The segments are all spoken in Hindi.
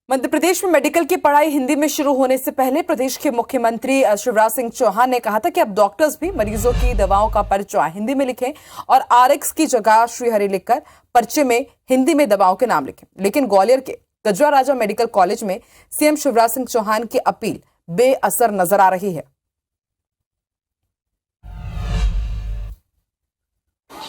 मध्य प्रदेश में मेडिकल की पढ़ाई हिंदी में शुरू होने से पहले प्रदेश के मुख्यमंत्री शिवराज सिंह चौहान ने कहा था कि अब डॉक्टर्स भी मरीजों की दवाओं का पर्चा हिंदी में लिखें और आरएक्स की जगह श्रीहरि लिखकर पर्चे में हिंदी में दवाओं के नाम लिखें। लेकिन ग्वालियर के गजरा राजा मेडिकल कॉलेज में सीएम शिवराज सिंह चौहान की अपील बेअसर नजर आ रही है।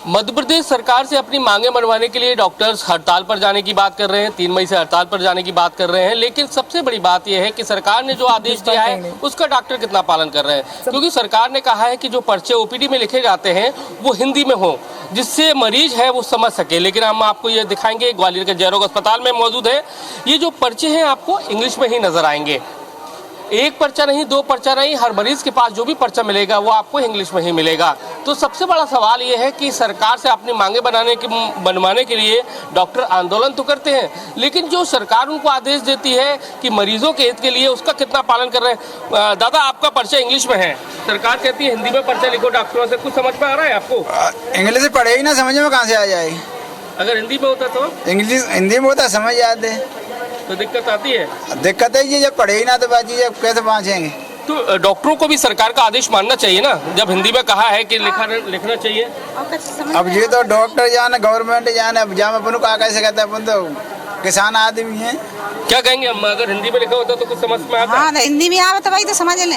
मध्य प्रदेश सरकार से अपनी मांगे मनवाने के लिए डॉक्टर्स हड़ताल पर जाने की बात कर रहे हैं। 3 मई से हड़ताल पर जाने की बात कर रहे हैं। लेकिन सबसे बड़ी बात यह है कि सरकार ने जो आदेश दिया है उसका डॉक्टर कितना पालन कर रहे हैं, क्योंकि सरकार ने कहा है कि जो पर्चे ओपीडी में लिखे जाते हैं वो हिंदी में हो, जिससे मरीज है वो समझ सके। लेकिन हम आपको ये दिखाएंगे, ग्वालियर के जयरोग अस्पताल में मौजूद है। ये जो पर्चे हैं आपको इंग्लिश में ही नजर आएंगे। एक पर्चा नहीं, 2 पर्चा नहीं, हर मरीज के पास जो भी पर्चा मिलेगा वो आपको इंग्लिश में ही मिलेगा। तो सबसे बड़ा सवाल ये है कि सरकार से अपनी मांगे बनवाने के लिए डॉक्टर आंदोलन तो करते हैं, लेकिन जो सरकार उनको आदेश देती है कि मरीजों के हित के लिए, उसका कितना पालन कर रहे हैं। दादा, आपका पर्चा इंग्लिश में है, सरकार कहती है हिंदी में पर्चा लिखो डॉक्टरों से। कुछ समझ में आ रहा है आपको? इंग्लिश पढ़े ही ना, समझ में कहाँ से आ जाए। अगर हिंदी में होता तो? इंग्लिश हिंदी में होता समझ आते तो दिक्कत आती है। दिक्कत है ये, जब पढ़े ही ना तो बाजी जब कैसे पहुँचेंगे। तो डॉक्टरों को भी सरकार का आदेश मानना चाहिए ना, जब हिंदी में कहा है कि लिखना चाहिए। अब ये तो डॉक्टर जाने, गवर्नमेंट जाने, अब जहाँ अपन को कैसे कहते हैं, अपन तो किसान आदमी हैं। क्या कहेंगे हम, अगर हिंदी में लिखा होता तो कुछ समझ में आता? हाँ, हिंदी में आवे तो भाई तो समझ ले।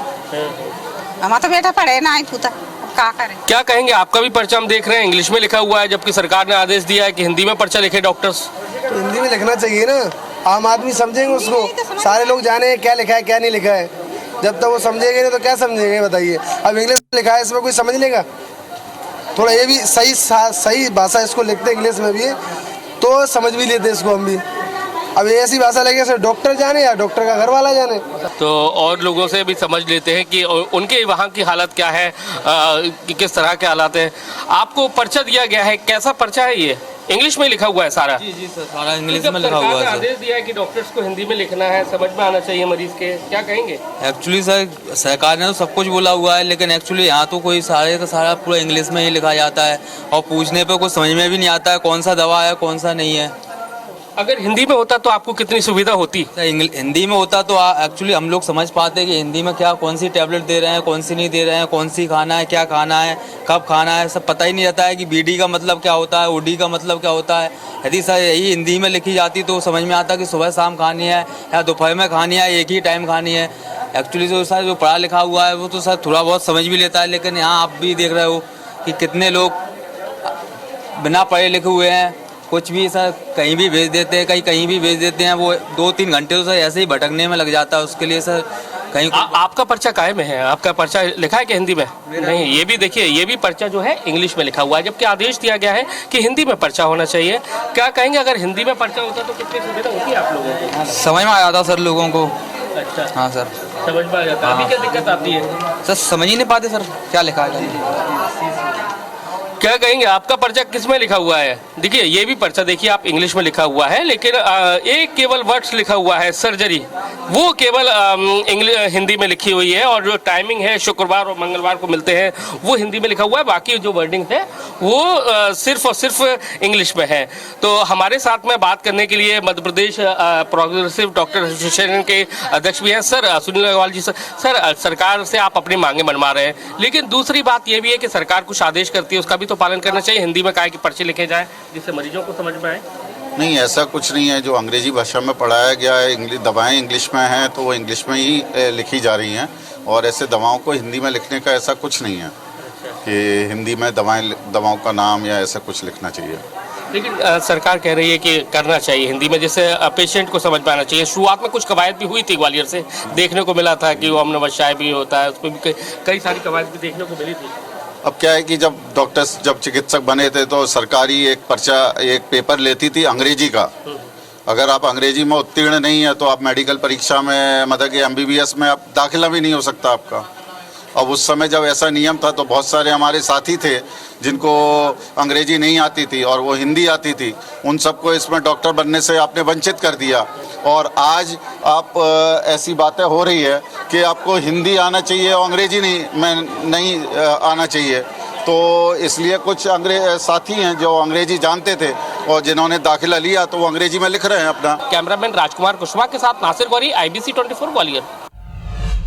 हमारा तो बेटा पढ़े ना ही पूता, क्या करें। क्या कहेंगे, आपका भी पर्चा हम देख रहे हैं इंग्लिश में लिखा हुआ है, जबकि सरकार ने आदेश दिया है कि हिंदी में पर्चा लिखे डॉक्टर्स। तो हिंदी में लिखना चाहिए ना, आम आदमी समझेंगे उसको, सारे लोग जाने क्या लिखा है क्या नहीं लिखा है। जब तक वो समझेंगे नहीं तो क्या समझेंगे बताइए। अब इंग्लिश में लिखा है, इसमें कोई समझ लेगा? थोड़ा ये भी सही भाषा इसको लिखते इंग्लिश में भी तो समझ भी लेते इसको हम भी। अब ऐसी भाषा लगे सिर्फ डॉक्टर जाने या डॉक्टर का घर वाला जाने। तो और लोगों से भी समझ लेते हैं कि उनके वहाँ की हालत क्या है, कि किस तरह के हालात हैं। आपको पर्चा दिया गया है, कैसा पर्चा है ये? इंग्लिश में लिखा हुआ है सारा? जी सर, सारा इंग्लिश में लिखा हुआ है। आदेश दिया है कि डॉक्टर्स को हिंदी में लिखना है, समझ में आना चाहिए मरीज के, क्या कहेंगे? एक्चुअली सर, सरकार ने तो सब कुछ बोला हुआ है, लेकिन एक्चुअली यहाँ तो कोई सारे का सारा पूरा इंग्लिश में ही लिखा जाता है और पूछने पे कुछ समझ में भी नहीं आता है कौन सा दवा है कौन सा नहीं है। अगर हिंदी में होता तो आपको कितनी सुविधा होती? हिंदी में होता तो एक्चुअली हम लोग समझ पाते कि हिंदी में क्या, कौन सी टैबलेट दे रहे हैं, कौन सी नहीं दे रहे हैं, कौन सी खाना है, क्या खाना है, कब खाना है, सब पता ही नहीं रहता है कि बीडी का मतलब क्या होता है, ओडी का मतलब क्या होता है। यदि सर यही हिंदी में लिखी जाती तो समझ में आता कि सुबह शाम खानी है या दोपहर में खानी है, एक ही टाइम खानी है। एक्चुअली जो सर जो पढ़ा लिखा हुआ है वो तो सर थोड़ा बहुत समझ भी लेता है, लेकिन यहाँ आप भी देख रहे हो कि कितने लोग बिना पढ़े लिखे हुए हैं, कुछ भी सर कहीं भी भेज देते हैं, कहीं भी भेज देते हैं। वो 2-3 घंटे तो सर ऐसे ही भटकने में लग जाता है। उसके लिए सर कहीं आपका पर्चा काहे में है? आपका पर्चा लिखा है कि हिंदी में? नहीं, ये भी देखिए, ये भी पर्चा जो है इंग्लिश में लिखा हुआ है, जबकि आदेश दिया गया है कि हिंदी में पर्चा होना चाहिए। क्या कहेंगे, अगर हिंदी में पर्चा होता तो कितनी सुविधा होती आप लोगों को? समझ में आ जाता सर लोगों को। अच्छा, हाँ सर, समझ में आ जाता है। अभी क्या दिक्कत आती है? सर समझ ही नहीं पाते सर क्या लिखा है। क्या कहेंगे, आपका पर्चा किस में लिखा हुआ है? देखिए, ये भी पर्चा देखिए आप इंग्लिश में लिखा हुआ है, लेकिन एक केवल वर्ड्स लिखा हुआ है सर्जरी, वो केवल हिंदी में लिखी हुई है, और जो टाइमिंग है शुक्रवार और मंगलवार को मिलते हैं वो हिंदी में लिखा हुआ है। बाकी जो वर्डिंग है वो सिर्फ और सिर्फ इंग्लिश में है। तो हमारे साथ में बात करने के लिए Madhya Pradesh progressive doctor association के अध्यक्ष भी हैं सर सुनील अग्रवाल जी। सर, सरकार से आप अपनी मांगे मनवा रहे हैं, लेकिन दूसरी बात ये भी है कि सरकार कुछ आदेश करती है उसका भी तो पालन करना चाहिए। हिंदी में कहा कि पर्चे लिखे जाए जिससे मरीजों को समझ में आए। नहीं, ऐसा कुछ नहीं है। जो अंग्रेजी भाषा में पढ़ाया गया है, दवाएं इंग्लिश में हैं तो वो इंग्लिश में ही लिखी जा रही हैं, और ऐसे दवाओं को हिंदी में लिखने का ऐसा कुछ नहीं है कि हिंदी में दवाओं का नाम या ऐसा कुछ लिखना चाहिए। लेकिन सरकार कह रही है कि करना चाहिए हिंदी में, जिससे पेशेंट को समझ में आना चाहिए। शुरुआत में कुछ कवायद भी हुई थी, ग्वालियर से देखने को मिला था कि वो अमनवशाय भी होता है, उसमें भी कई सारी कवायद भी देखने को मिली थी। अब क्या है कि जब डॉक्टर्स, जब चिकित्सक बने थे तो सरकारी एक पेपर लेती थी अंग्रेजी का। अगर आप अंग्रेजी में उत्तीर्ण नहीं है तो आप मेडिकल परीक्षा में, मतलब कि MBBS में आप दाखिला भी नहीं हो सकता आपका। अब उस समय जब ऐसा नियम था तो बहुत सारे हमारे साथी थे जिनको अंग्रेजी नहीं आती थी और वो हिंदी आती थी, उन सबको इसमें डॉक्टर बनने से आपने वंचित कर दिया। और आज आप ऐसी बातें हो रही है कि आपको हिंदी आना चाहिए और अंग्रेजी नहीं आना चाहिए। तो इसलिए कुछ साथी हैं जो अंग्रेजी जानते थे और जिन्होंने दाखिला लिया तो वो अंग्रेजी में लिख रहे हैं अपना। कैमरामैन राजकुमार कुशवाहा के साथ नासिर गौरी, IBC 24 ग्वालियर।